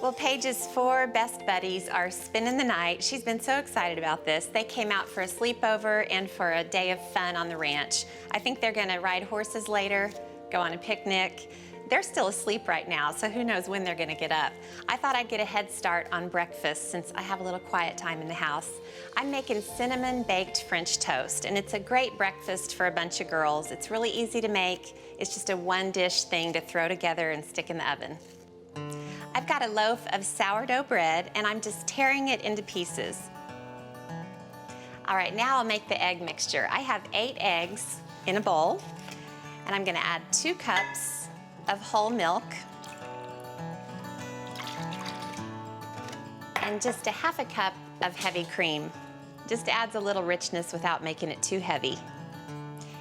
Well, Paige's 4 best buddies are spending the night. She's been so excited about this. They came out for a sleepover and for a day of fun on the ranch. I think they're gonna ride horses later, go on a picnic. They're still asleep right now, so who knows when they're gonna get up. I thought I'd get a head start on breakfast since I have a little quiet time in the house. I'm making cinnamon baked French toast, and it's a great breakfast for a bunch of girls. It's really easy to make. It's just a one-dish thing to throw together and stick in the oven. I've got a loaf of sourdough bread, and I'm just tearing it into pieces. All right, now I'll make the egg mixture. I have 8 eggs in a bowl, and I'm gonna add 2 cups of whole milk and just a half a cup of heavy cream. Just adds a little richness without making it too heavy.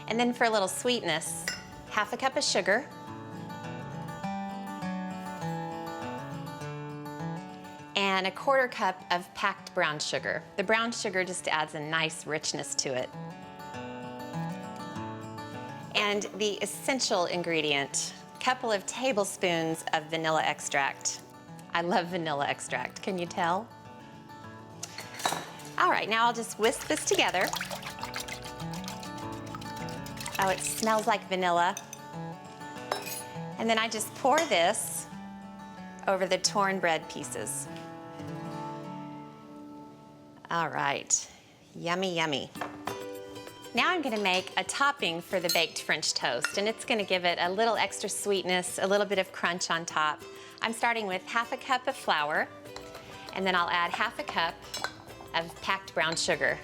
And then for a little sweetness, half a cup of sugar, and a 1/4 cup of packed brown sugar. The brown sugar just adds a nice richness to it. And the essential ingredient, couple of tablespoons of vanilla extract. I love vanilla extract, can you tell? All right, now I'll just whisk this together. Oh, it smells like vanilla. And then I just pour this over the torn bread pieces. All right, yummy, yummy. Now I'm gonna make a topping for the baked French toast, and it's gonna give it a little extra sweetness, a little bit of crunch on top. I'm starting with half a cup of flour, and then I'll add half a cup of packed brown sugar.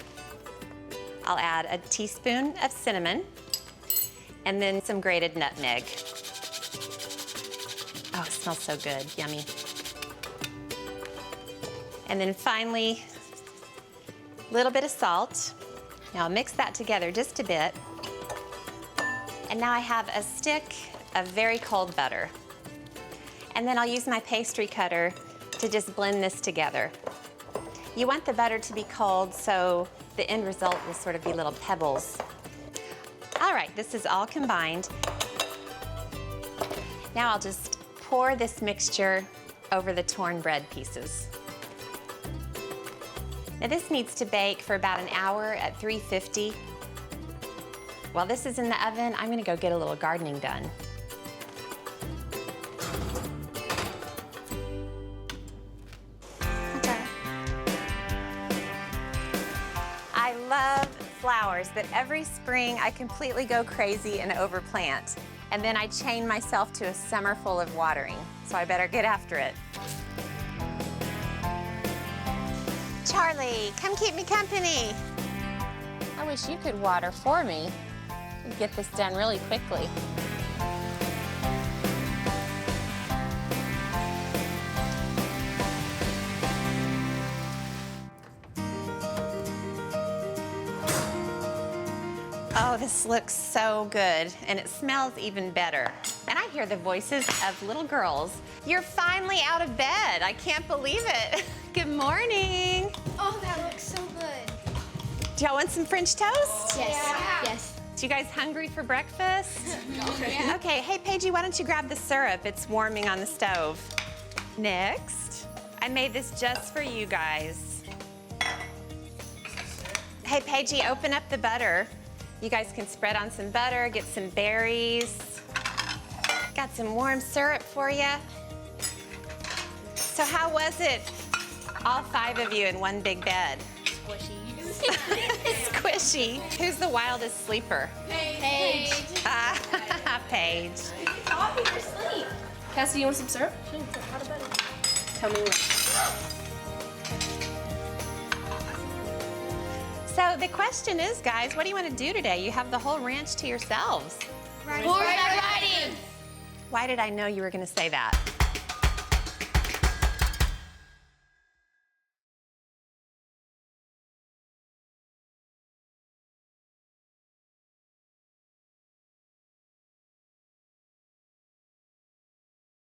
I'll add a teaspoon of cinnamon, and then some grated nutmeg. Oh, it smells so good, yummy. And then finally, a little bit of salt. Now I'll mix that together just a bit. And now I have a stick of very cold butter. And then I'll use my pastry cutter to just blend this together. You want the butter to be cold so the end result will sort of be little pebbles. All right, this is all combined. Now I'll just pour this mixture over the torn bread pieces. Now this needs to bake for about an hour at 350. While this is in the oven, I'm gonna go get a little gardening done. Okay. I love flowers, but every spring I completely go crazy and overplant. And then I chain myself to a summer full of watering, so I better get after it. Charlie, come keep me company. I wish you could water for me. You'd get this done really quickly. Oh, this looks so good, and it smells even better. And I hear the voices of little girls. You're finally out of bed. I can't believe it. Good morning. Oh, that looks so good. Do y'all want some French toast? Yes. Yeah. Yes. You guys hungry for breakfast? Yeah. Okay, hey Paigey, why don't you grab the syrup? It's warming on the stove. Next, I made this just for you guys. Hey Paigey, open up the butter. You guys can spread on some butter, get some berries. Got some warm syrup for you. So how was it? All 5 of you in one big bed. Squishy. Squishy. Who's the wildest sleeper? Paige. Paige. Coffee for sleep. Cassie, you want some syrup? Tell me when. So the question is, guys, what do you want to do today? You have the whole ranch to yourselves. Horseback riding. Why did I know you were going to say that?